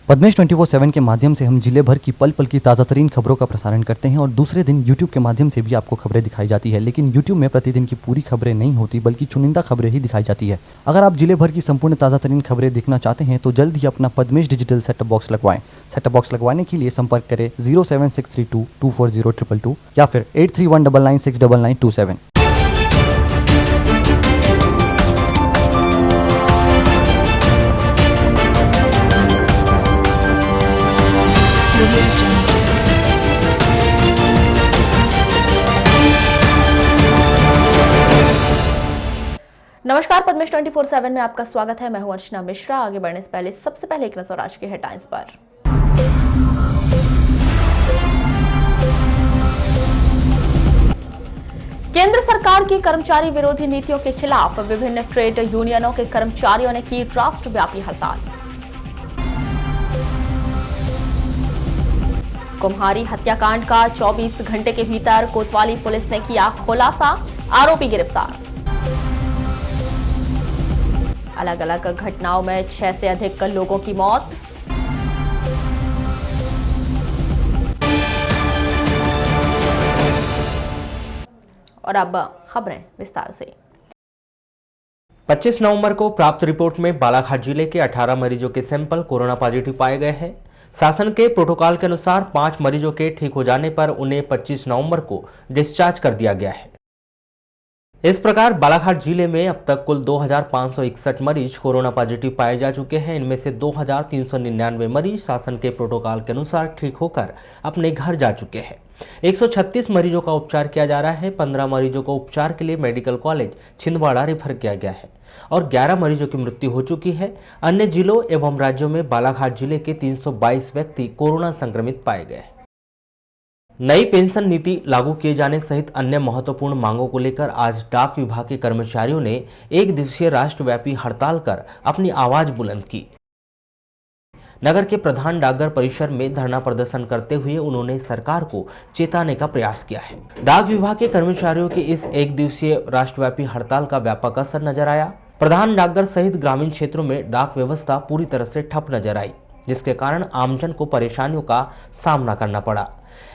पद्मेश 24/7 के माध्यम से हम जिले भर की पल पल की ताज़ा तरीन खबरों का प्रसारण करते हैं और दूसरे दिन यूट्यूब के माध्यम से भी आपको खबरें दिखाई जाती है। लेकिन यूट्यूब में प्रतिदिन की पूरी खबरें नहीं होती बल्कि चुनिंदा खबरें ही दिखाई जाती है। अगर आप जिले भर की संपूर्ण ताज़ा तरीन खबरें देखना चाहते हैं तो जल्द ही अपना पद्मेश डिजिटल सेटअप बॉक्स लगवाएं। सेटअप बॉक्स लगवाने के लिए संपर्क करें 07632240222 या फिर 8319969927। नमस्कार, पद्मेश 24/7 में आपका स्वागत है। मैं हूं अर्चना मिश्रा। आगे बढ़ने से पहले सबसे पहले एक नजर आज के हेडलाइंस पर। केंद्र सरकार की कर्मचारी विरोधी नीतियों के खिलाफ विभिन्न ट्रेड यूनियनों के कर्मचारियों ने की राष्ट्रव्यापी हड़ताल। कुम्हारी हत्याकांड का 24 घंटे के भीतर कोतवाली पुलिस ने किया खुलासा, आरोपी गिरफ्तार। अलग अलग घटनाओं में 6 से अधिक लोगों की मौत। और अब खबरें विस्तार से। 25 नवंबर को प्राप्त रिपोर्ट में बालाघाट जिले के 18 मरीजों के सैंपल कोरोना पॉजिटिव पाए गए हैं। शासन के प्रोटोकॉल के अनुसार 5 मरीजों के ठीक हो जाने पर उन्हें 25 नवंबर को डिस्चार्ज कर दिया गया है। इस प्रकार बालाघाट जिले में अब तक कुल 2561 मरीज कोरोना पॉजिटिव पाए जा चुके हैं। इनमें से 2399 मरीज शासन के प्रोटोकॉल के अनुसार ठीक होकर अपने घर जा चुके हैं। 136 मरीजों का उपचार किया जा रहा है। 15 मरीजों को उपचार के लिए मेडिकल कॉलेज छिंदवाड़ा रेफर किया गया है और 11 मरीजों की मृत्यु हो चुकी है। अन्य जिलों एवं राज्यों में बालाघाट जिले के 322 व्यक्ति कोरोना संक्रमित पाए गए। नई पेंशन नीति लागू किए जाने सहित अन्य महत्वपूर्ण मांगों को लेकर आज डाक विभाग के कर्मचारियों ने एक दिवसीय राष्ट्रव्यापी हड़ताल कर अपनी आवाज बुलंद की। नगर के प्रधान डाकघर परिसर में धरना प्रदर्शन करते हुए उन्होंने सरकार को चेताने का प्रयास किया है। डाक विभाग के कर्मचारियों के इस एक दिवसीय राष्ट्रव्यापी हड़ताल का व्यापक असर नजर आया। प्रधान डाकघर सहित ग्रामीण क्षेत्रों में डाक व्यवस्था पूरी तरह से ठप नजर आई, जिसके कारण आमजन को परेशानियों का सामना करना पड़ा।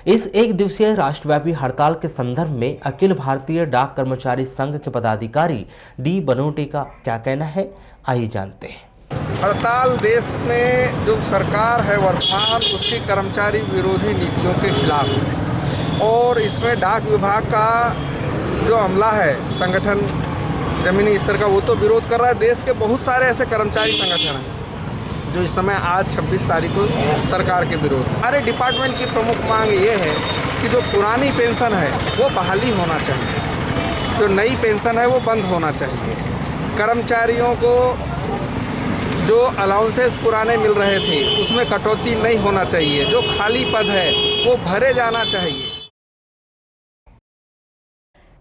इस एक दिवसीय राष्ट्रव्यापी हड़ताल के संदर्भ में अखिल भारतीय डाक कर्मचारी संघ के पदाधिकारी डी बनोटे का क्या कहना है, आइए जानते हैं। हड़ताल देश में जो सरकार है वर्तमान, उसकी कर्मचारी विरोधी नीतियों के खिलाफ है और इसमें डाक विभाग का जो अमला है, संगठन जमीनी स्तर का, वो तो विरोध कर रहा है। देश के बहुत सारे ऐसे कर्मचारी संगठन हैं जो इस समय आज 26 तारीख को सरकार के विरोध। हमारे डिपार्टमेंट की प्रमुख मांग ये है कि जो पुरानी पेंशन है वो बहाली होना चाहिए, जो नई पेंशन है वो बंद होना चाहिए। कर्मचारियों को जो अलाउंसेस पुराने मिल रहे थे उसमें कटौती नहीं होना चाहिए। जो खाली पद है वो भरे जाना चाहिए।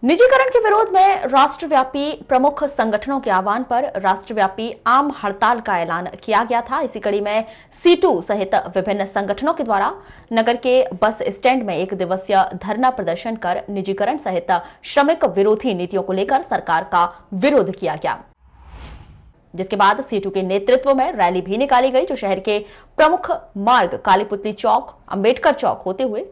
निजीकरण के विरोध में राष्ट्रव्यापी प्रमुख संगठनों के आह्वान पर राष्ट्रव्यापी आम हड़ताल का ऐलान किया गया था। इसी कड़ी में सीटू सहित विभिन्न संगठनों के द्वारा नगर के बस स्टैंड में एक दिवसीय धरना प्रदर्शन कर निजीकरण सहित श्रमिक विरोधी नीतियों को लेकर सरकार का विरोध किया गया, जिसके बाद सीटू के नेतृत्व में रैली भी निकाली गई, जो शहर के प्रमुख मार्ग कालीपुत्री चौक, अंबेडकर चौक होते हुए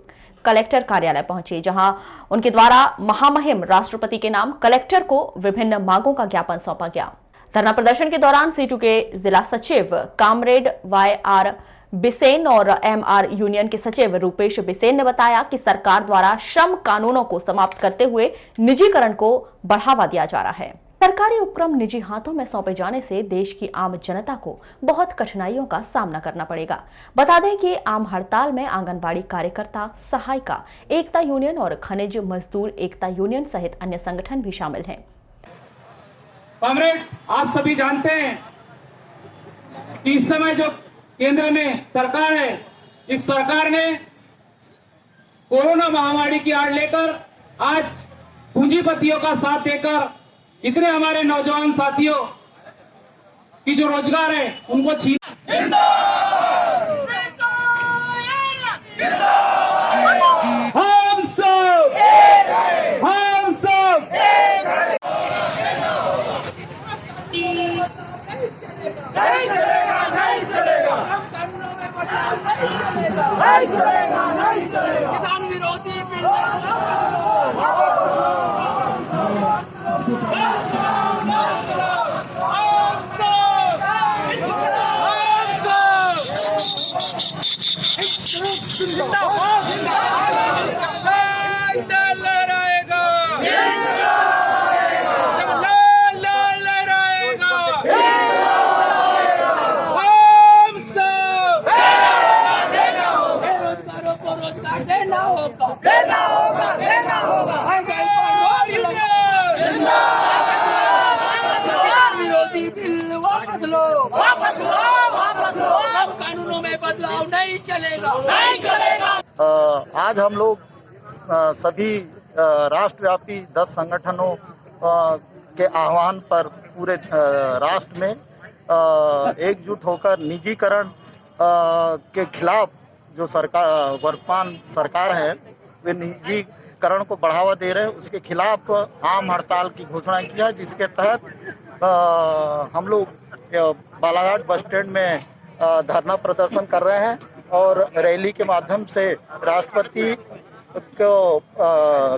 कलेक्टर कार्यालय पहुंची, जहां उनके द्वारा महामहिम राष्ट्रपति के नाम कलेक्टर को विभिन्न मांगों का ज्ञापन सौंपा गया। धरना प्रदर्शन के दौरान सीटू के जिला सचिव कामरेड YR बिसेन और MR यूनियन के सचिव रूपेश बिसेन ने बताया कि सरकार द्वारा श्रम कानूनों को समाप्त करते हुए निजीकरण को बढ़ावा दिया जा रहा है। सरकारी उपक्रम निजी हाथों में सौंपे जाने से देश की आम जनता को बहुत कठिनाइयों का सामना करना पड़ेगा। बता दें कि आम हड़ताल में आंगनबाड़ी कार्यकर्ता, सहायिका एकता यूनियन और खनिज मजदूर एकता यूनियन सहित अन्य संगठन भी शामिल हैं। कांग्रेस, आप सभी जानते हैं कि इस समय जो केंद्र में सरकार है, इस सरकार ने कोरोना महामारी की आड़ लेकर आज पूंजीपतियों का साथ देकर इतने हमारे नौजवान साथियों की जो रोजगार है उनको छीन हम सब नहीं चलेगा। किसान विरोधी बिल विरोधी बिल वापस लो, वापस लो, वापस लो। अब कानूनों में बदलाव नहीं चलेगा, नहीं चलेगा। आज हम लोग सभी राष्ट्रव्यापी 10 संगठनों के आह्वान पर पूरे राष्ट्र में एकजुट होकर निजीकरण के खिलाफ जो सरकार वर्तमान सरकार है वे निजीकरण को बढ़ावा दे रहे हैं, उसके खिलाफ आम हड़ताल की घोषणा की है, जिसके तहत हम लोग बालाघाट बस स्टैंड में धरना प्रदर्शन कर रहे हैं और रैली के माध्यम से राष्ट्रपति को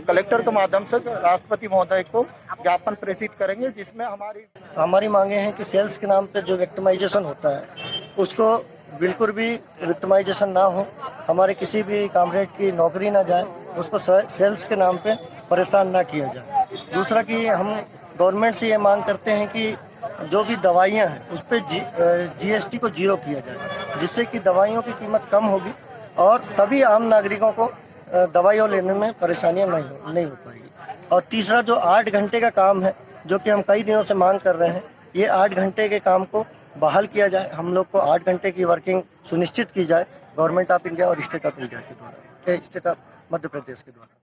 कलेक्टर के माध्यम से राष्ट्रपति महोदय को ज्ञापन प्रेषित करेंगे, जिसमें हमारी मांगे हैं कि सेल्स के नाम पे जो विक्टिमाइजेशन होता है उसको बिल्कुल भी विक्टिमाइजेशन ना हो, हमारे किसी भी कामरेड की नौकरी ना जाए, उसको सेल्स के नाम पे परेशान ना किया जाए। दूसरा कि हम गवर्नमेंट से ये मांग करते हैं कि जो भी दवाइयाँ हैं उस पर जीएसटी को जीरो किया जाए, जिससे कि दवाइयों की कीमत कम होगी और सभी आम नागरिकों को दवाइयाँ लेने में परेशानियाँ नहीं हो पाएगी। और तीसरा जो 8 घंटे का काम है, जो कि हम कई दिनों से मांग कर रहे हैं, ये 8 घंटे के काम को बहाल किया जाए, हम लोग को 8 घंटे की वर्किंग सुनिश्चित की जाए गवर्नमेंट ऑफ इंडिया और स्टेट ऑफ इंडिया के द्वारा, स्टेट ऑफ मध्य प्रदेश के द्वारा।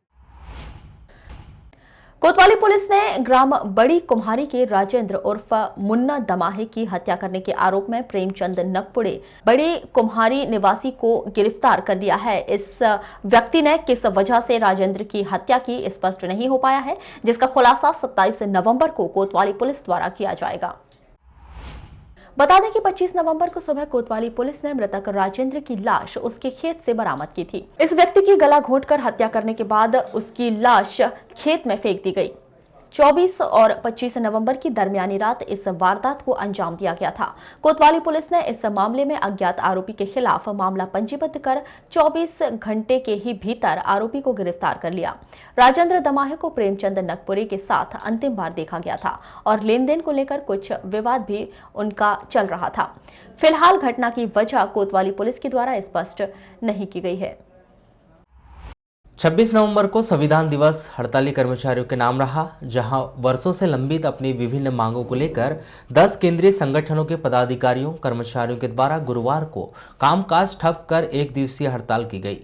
कोतवाली पुलिस ने ग्राम बड़ी कुम्हारी के राजेंद्र उर्फ मुन्ना दमाहे की हत्या करने के आरोप में प्रेमचंद नकपुड़े बड़ी कुम्हारी निवासी को गिरफ्तार कर लिया है। इस व्यक्ति ने किस वजह से राजेंद्र की हत्या की स्पष्ट नहीं हो पाया है, जिसका खुलासा 27 नवंबर को कोतवाली पुलिस द्वारा किया जाएगा। बता दें कि 25 नवंबर को सुबह कोतवाली पुलिस ने मृतक राजेंद्र की लाश उसके खेत से बरामद की थी। इस व्यक्ति की गला घोंटकर हत्या करने के बाद उसकी लाश खेत में फेंक दी गई। 24 और 25 नवंबर की दरमियानी रात इस वारदात को अंजाम दिया गया था। कोतवाली पुलिस ने इस मामले में अज्ञात आरोपी के खिलाफ मामला पंजीबद्ध कर 24 घंटे के ही भीतर आरोपी को गिरफ्तार कर लिया। राजेंद्र दमाहे को प्रेमचंद नकपुरे के साथ अंतिम बार देखा गया था और लेन देन को लेकर कुछ विवाद भी उनका चल रहा था। फिलहाल घटना की वजह कोतवाली पुलिस के द्वारा स्पष्ट नहीं की गई है। 26 नवंबर को संविधान दिवस हड़ताली कर्मचारियों के नाम रहा, जहां वर्षों से लंबित अपनी विभिन्न मांगों को लेकर 10 केंद्रीय संगठनों के पदाधिकारियों कर्मचारियों के द्वारा गुरुवार को कामकाज ठप कर 1 दिवसीय हड़ताल की गई।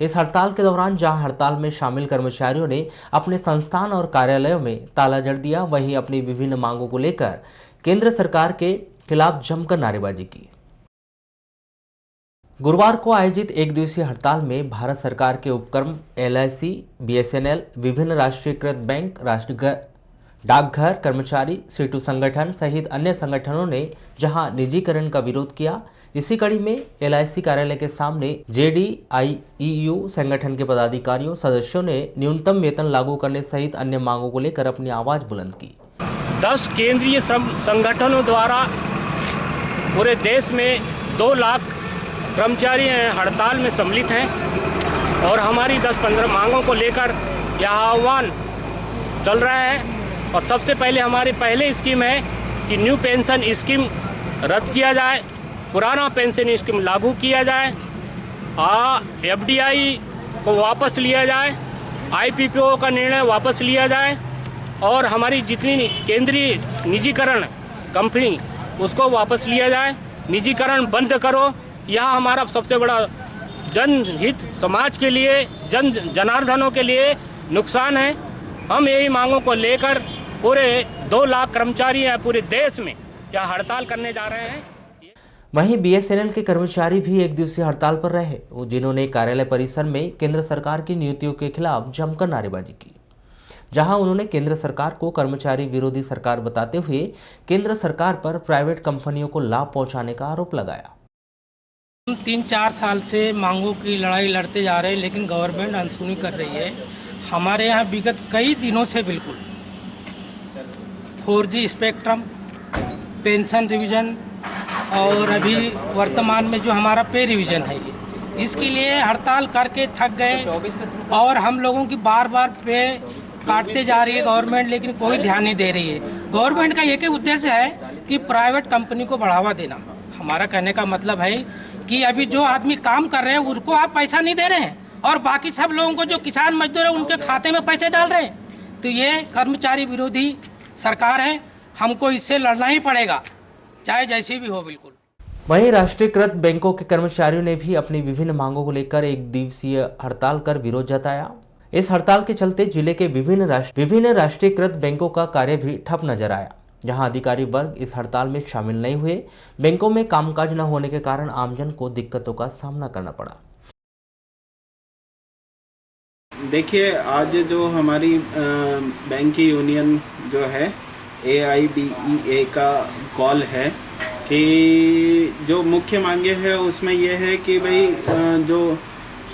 इस हड़ताल के दौरान जहां हड़ताल में शामिल कर्मचारियों ने अपने संस्थान और कार्यालयों में ताला जड़ दिया, वहीं अपनी विभिन्न मांगों को लेकर केंद्र सरकार के खिलाफ जमकर नारेबाजी की। गुरुवार को आयोजित 1 दिवसीय हड़ताल में भारत सरकार के उपक्रम LIC, BSNL, विभिन्न राष्ट्रीयकृत बैंक, राष्ट्रीय डाकघर कर्मचारी, सीटू संगठन सहित अन्य संगठनों ने जहां निजीकरण का विरोध किया, इसी कड़ी में LIC कार्यालय के सामने JDIEU संगठन के पदाधिकारियों सदस्यों ने न्यूनतम वेतन लागू करने सहित अन्य मांगों को लेकर अपनी आवाज बुलंद की। 10 केंद्रीय संगठनों द्वारा पूरे देश में 2 लाख कर्मचारी हड़ताल में सम्मिलित हैं और हमारी 10-15 मांगों को लेकर यह आह्वान चल रहा है। और सबसे पहले हमारी पहले स्कीम है कि न्यू पेंशन स्कीम रद्द किया जाए, पुराना पेंशन स्कीम लागू किया जाए, FDI को वापस लिया जाए, IPPO का निर्णय वापस लिया जाए और हमारी जितनी केंद्रीय निजीकरण कंपनी उसको वापस लिया जाए। निजीकरण बंद करो, यह हमारा सबसे बड़ा जनहित समाज के लिए जनार्दनों के लिए नुकसान है। हम यही मांगों को लेकर पूरे 2 लाख कर्मचारी हैं पूरे देश में यह हड़ताल करने जा रहे हैं। वहीं BSNL के कर्मचारी भी 1 दिवसीय हड़ताल पर रहे, जिन्होंने कार्यालय परिसर में केंद्र सरकार की नीतियों के खिलाफ जमकर नारेबाजी की, जहां उन्होंने केंद्र सरकार को कर्मचारी विरोधी सरकार बताते हुए केंद्र सरकार पर प्राइवेट कंपनियों को लाभ पहुंचाने का आरोप लगाया। हम 3-4 साल से मांगों की लड़ाई लड़ते जा रहे हैं, लेकिन गवर्नमेंट अनसुनी कर रही है। हमारे यहाँ विगत कई दिनों से बिल्कुल 4G स्पेक्ट्रम, पेंशन रिवीजन और अभी वर्तमान में जो हमारा पे रिवीजन है, इसके लिए हड़ताल करके थक गए और हम लोगों की बार बार पे काटते जा रही है गवर्नमेंट, लेकिन कोई ध्यान नहीं दे रही है। गवर्नमेंट का एक ही उद्देश्य है कि प्राइवेट कंपनी को बढ़ावा देना। हमारा कहने का मतलब है कि अभी जो आदमी काम कर रहे हैं उनको आप पैसा नहीं दे रहे हैं और बाकी सब लोगों को जो किसान मजदूर है उनके खाते में पैसे डाल रहे हैं। तो ये कर्मचारी विरोधी सरकार है, हमको इससे लड़ना ही पड़ेगा, चाहे जैसी भी हो। बिल्कुल। वहीं राष्ट्रीयकृत बैंकों के कर्मचारियों ने भी अपनी विभिन्न मांगों को लेकर एक दिवसीय हड़ताल कर विरोध जताया। इस हड़ताल के चलते जिले के विभिन्न राष्ट्रीयकृत बैंकों का कार्य भी ठप नजर आया। जहां अधिकारी वर्ग इस हड़ताल में शामिल नहीं हुए, बैंकों में कामकाज न होने के कारण आमजन को दिक्कतों का सामना करना पड़ा। देखिए, आज जो हमारी बैंक की यूनियन जो है AIBEA का कॉल है कि जो मुख्य मांगे हैं उसमें यह है कि भाई जो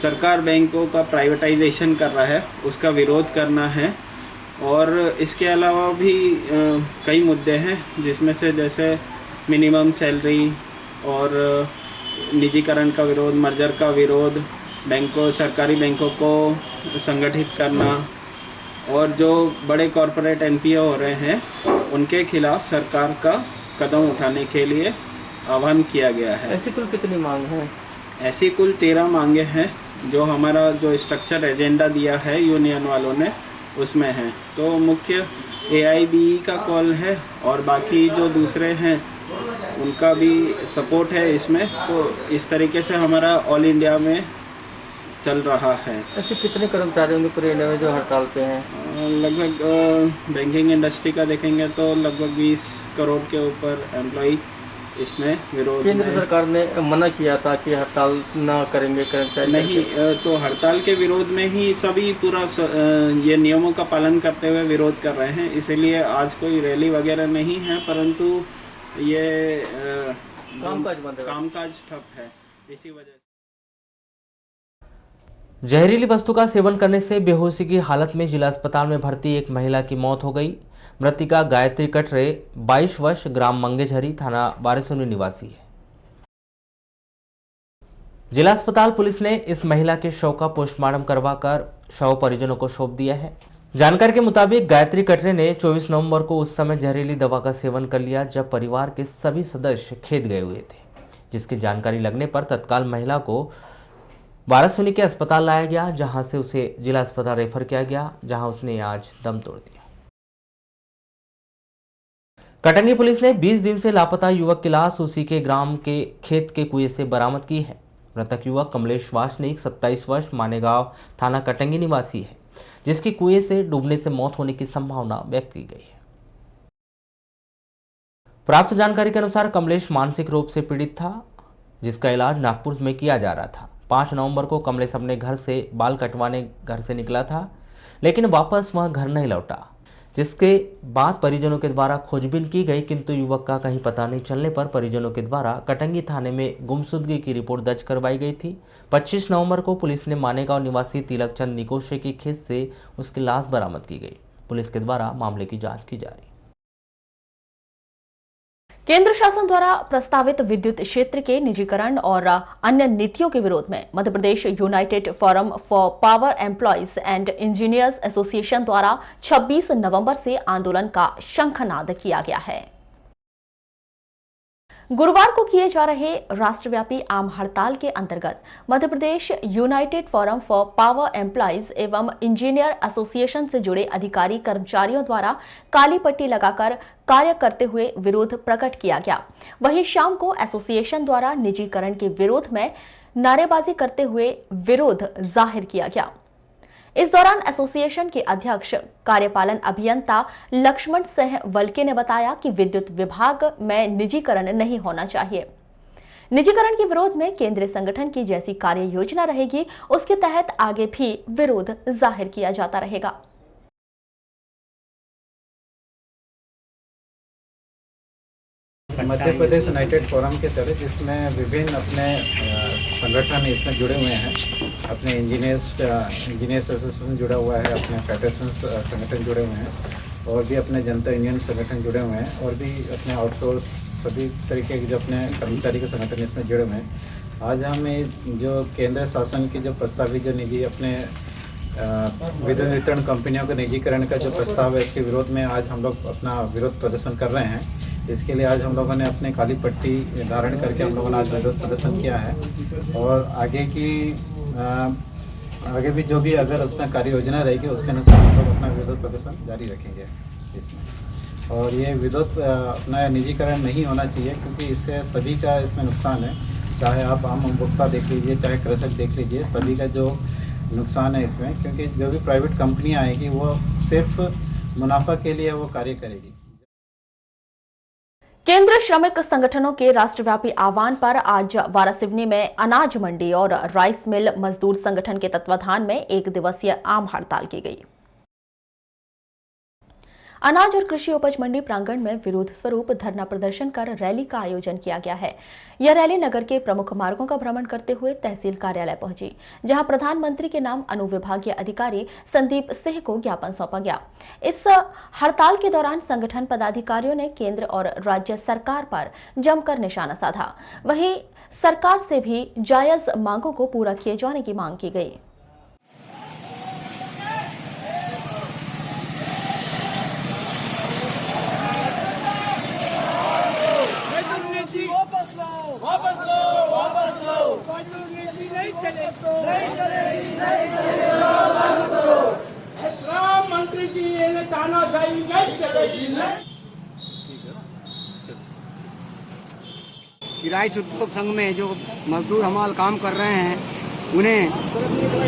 सरकार बैंकों का प्राइवेटाइजेशन कर रहा है उसका विरोध करना है, और इसके अलावा भी कई मुद्दे हैं जिसमें से जैसे मिनिमम सैलरी और निजीकरण का विरोध, मर्जर का विरोध, सरकारी बैंकों को संगठित करना और जो बड़े कॉरपोरेट NPO हो रहे हैं उनके खिलाफ सरकार का कदम उठाने के लिए आह्वान किया गया है। ऐसी कुल कितनी मांग है? ऐसी कुल 13 मांगे हैं जो हमारा जो स्ट्रक्चर एजेंडा दिया है यूनियन वालों ने उसमें है। तो मुख्य AIBE का कॉल है और बाकी जो दूसरे हैं उनका भी सपोर्ट है इसमें। तो इस तरीके से हमारा ऑल इंडिया में चल रहा है। ऐसे कितने कर्मचारियों के पूरे इंडिया में जो हड़ताल पे हैं? लगभग बैंकिंग इंडस्ट्री का देखेंगे तो लगभग 20 करोड़ के ऊपर एम्प्लॉई इसमें विरोध। केंद्र सरकार ने मना किया था कि हड़ताल ना करेंगे कर्मचारी। नहीं, तो हड़ताल के विरोध में ही सभी पूरा ये नियमों का पालन करते हुए विरोध कर रहे हैं, इसीलिए आज कोई रैली वगैरह नहीं है, परंतु ये कामकाज ठप है। इसी वजह से जहरीली वस्तु का सेवन करने से बेहोशी की हालत में जिला अस्पताल में भर्ती एक महिला की मौत हो गई। मृतिका गायत्री कटरे 22 वर्ष, ग्राम मंगेझरी, थाना बारिसोनी निवासी है। जिला अस्पताल पुलिस ने इस महिला के शव का पोस्टमार्टम करवाकर शव परिजनों को सौंप दिया है। जानकारी के मुताबिक गायत्री कटरे ने 24 नवंबर को उस समय जहरीली दवा का सेवन कर लिया जब परिवार के सभी सदस्य खेत गए हुए थे, जिसकी जानकारी लगने पर तत्काल महिला को बारिसोनी के अस्पताल लाया गया, जहां से उसे जिला अस्पताल रेफर किया गया, जहां उसने आज दम तोड़ दिया। कटंगी पुलिस ने 20 दिन से लापता युवक की लाश उसी के ग्राम के खेत के कुएं से बरामद की है। मृतक युवक कमलेश वासनिक 27 वर्ष, मानेगांव, थाना कटंगी निवासी है, जिसकी कुएं से डूबने से मौत होने की संभावना व्यक्त की गई है। प्राप्त जानकारी के अनुसार कमलेश मानसिक रूप से पीड़ित था, जिसका इलाज नागपुर में किया जा रहा था। 5 नवंबर को कमलेश अपने घर से बाल कटवाने घर से निकला था, लेकिन वापस वह घर नहीं लौटा, जिसके बाद परिजनों के द्वारा खोजबीन की गई, किंतु युवक का कहीं पता नहीं चलने पर परिजनों के द्वारा कटंगी थाने में गुमशुदगी की रिपोर्ट दर्ज करवाई गई थी। 25 नवंबर को पुलिस ने मानेगांव निवासी तिलक चंद निकोशे की खेत से उसकी लाश बरामद की गई। पुलिस के द्वारा मामले की जांच की जा रही है। केंद्र शासन द्वारा प्रस्तावित विद्युत क्षेत्र के निजीकरण और अन्य नीतियों के विरोध में Madhya Pradesh united forum for power employees and engineers association द्वारा 26 नवंबर से आंदोलन का शंखनाद किया गया है। गुरुवार को किए जा रहे राष्ट्रव्यापी आम हड़ताल के अंतर्गत Madhya Pradesh united forum for power employees एवं इंजीनियर एसोसिएशन से जुड़े अधिकारी कर्मचारियों द्वारा काली पट्टी लगाकर कार्य करते हुए विरोध प्रकट किया गया। वहीं शाम को एसोसिएशन द्वारा निजीकरण के विरोध में नारेबाजी करते हुए विरोध जाहिर किया गया। इस दौरान एसोसिएशन के अध्यक्ष कार्यपालन अभियंता लक्ष्मण सिंह वल्के ने बताया कि विद्युत विभाग में निजीकरण नहीं होना चाहिए। निजीकरण के विरोध में केंद्रीय संगठन की जैसी कार्य योजना रहेगी, उसके तहत आगे भी विरोध जाहिर किया जाता रहेगा। मध्य प्रदेश यूनाइटेड फोरम के तहत जिसमें विभिन्न अपने संगठन इसमें जुड़े हुए हैं। अपने इंजीनियर्स एसोसिएशन जुड़ा हुआ है, अपने फेडरेशन संगठन जुड़े हुए हैं और भी अपने जनता यूनियन संगठन जुड़े हुए हैं और भी अपने आउटसोर्स सभी तरीके के जो अपने कर्मचारी के संगठन इसमें जुड़े हुए हैं। आज हम जो केंद्र शासन की जो प्रस्तावित जो निजी अपने विद्युत वितरण कंपनियों के निजीकरण का जो प्रस्ताव है, इसके विरोध में आज हम लोग अपना विरोध प्रदर्शन कर रहे हैं। इसके लिए आज हम लोगों ने अपने काली पट्टी धारण करके हम लोगों ने आज विरोध प्रदर्शन किया है और आगे भी जो भी अगर उसमें कार्य योजना रहेगी उसके अनुसार हम लोग अपना विरोध प्रदर्शन जारी रखेंगे इसमें। और ये विरोध अपना निजीकरण नहीं होना चाहिए क्योंकि इससे सभी का इसमें नुकसान है। चाहे आप आम उपभोक्ता देख लीजिए, चाहे कृषक देख लीजिए, सभी का जो नुकसान है इसमें, क्योंकि जो भी प्राइवेट कंपनियां आएगी वो सिर्फ मुनाफा के लिए वो कार्य करेगी। केंद्र श्रमिक संगठनों के राष्ट्रव्यापी आह्वान पर आज वारासिवनी में अनाज मंडी और राइस मिल मजदूर संगठन के तत्वाधान में 1 दिवसीय आम हड़ताल की गई। अनाज और कृषि उपज मंडी प्रांगण में विरोध स्वरूप धरना प्रदर्शन कर रैली का आयोजन किया गया है। यह रैली नगर के प्रमुख मार्गों का भ्रमण करते हुए तहसील कार्यालय पहुंची, जहां प्रधानमंत्री के नाम अनुविभागीय अधिकारी संदीप सिंह को ज्ञापन सौंपा गया। इस हड़ताल के दौरान संगठन पदाधिकारियों ने केंद्र और राज्य सरकार पर जमकर निशाना साधा। वहीं सरकार से भी जायज मांगों को पूरा किए जाने की मांग की गई। श्रम मंत्री की ये तानाशाही नहीं चलेगी। राइस उद्योग संघ में जो मजदूर हमाल काम कर रहे हैं उन्हें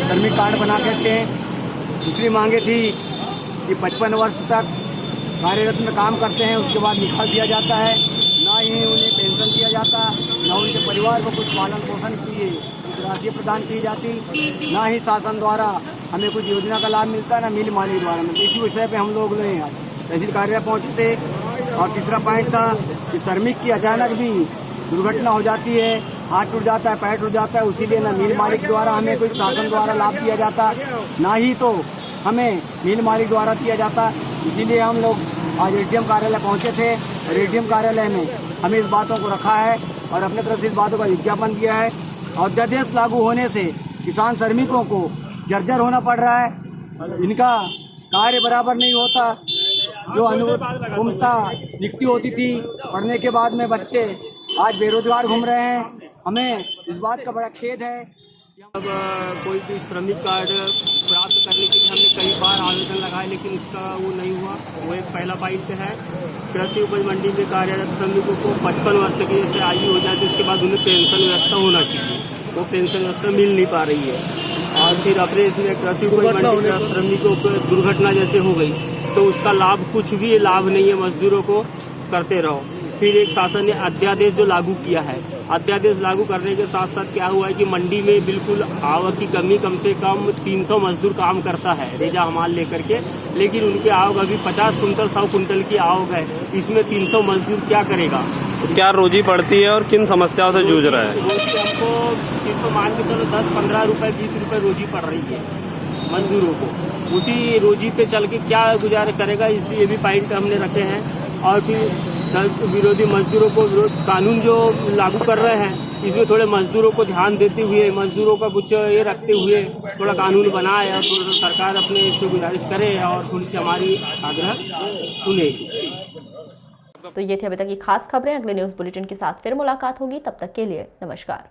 श्रमिक कार्ड बना के दें। दूसरी मांगे थी कि 55 वर्ष तक कार्यरत में काम करते हैं उसके बाद निकाल दिया जाता है, ना ही उन्हें पेंशन दिया जाता, ना उनके परिवार को कुछ पालन पोषण की राशि प्रदान की जाती, ना ही शासन द्वारा हमें कुछ योजना का लाभ मिलता, ना मिल मालिक द्वारा मिलता। इसी विषय पे हम लोग तहसील कार्यालय पहुँचे थे। और तीसरा पॉइंट था कि श्रमिक की अचानक भी दुर्घटना हो जाती है, हाथ टूट जाता है, पैर टूट जाता है, उसी लिए ना मिल मालिक द्वारा हमें कुछ शासन द्वारा लाभ दिया जाता, ना ही तो हमें मिल मालिक द्वारा दिया जाता। इसीलिए हम लोग आज एडीएम कार्यालय पहुँचे थे और एडीएम कार्यालय में हमें इस बातों को रखा है और अपने तरफ से इस बातों का विज्ञापन दिया है। अध्यादेश लागू होने से किसान श्रमिकों को जर्जर होना पड़ रहा है, इनका कार्य बराबर नहीं होता। जो अनुकूलता नियुक्ति होती थी, पढ़ने के बाद में बच्चे आज बेरोजगार घूम रहे हैं। हमें इस बात का बड़ा खेद है। अब कोई भी श्रमिक कार्ड प्राप्त करने के लिए हमने कई बार आवेदन लगाए लेकिन इसका वो नहीं हुआ। वो एक पहला पॉइंट है। कृषि उपज मंडी में कार्यरत श्रमिकों को 55 वर्ष की जैसे आयु हो जाती है उसके बाद उन्हें पेंशन व्यवस्था होना चाहिए, वो पेंशन व्यवस्था मिल नहीं पा रही है। और फिर अपने इसमें कृषि उपज मंडी में श्रमिकों को दुर्घटना जैसे हो गई तो उसका लाभ कुछ भी लाभ नहीं है, मजदूरों को करते रहो। फिर एक शासन ने अध्यादेश जो लागू किया है, अध्यादेश लागू करने के साथ साथ क्या हुआ है कि मंडी में बिल्कुल आवक की कमी, कम से कम 300 मजदूर काम करता है रेजा हमाल लेकर के, लेकिन उनकी आवक अभी 50 कुंटल 100 कुंटल की आवक है। इसमें 300 मजदूर क्या करेगा? क्या रोजी पड़ती है और किन समस्याओं से जूझ रहा है? रोजी हमको सिर्फ मान के चलो 10-15 रुपये 20 रुपये रोजी पड़ रही है मजदूरों को। उसी रोजी पे चल के क्या गुजारा करेगा, इसलिए ये भी पॉइंट हमने रखे हैं। और फिर विरोधी मजदूरों को कानून जो लागू कर रहे हैं इसमें थोड़े मजदूरों को ध्यान देते हुए, मजदूरों का कुछ ये रखते हुए थोड़ा कानून बनाए और थोड़ा सरकार अपने इसमें गुजारिश करे और थोड़ी सी हमारी आग्रह सुने। तो ये थी अभी तक की खास खबरें। अगले न्यूज बुलेटिन के साथ फिर मुलाकात होगी, तब तक के लिए नमस्कार।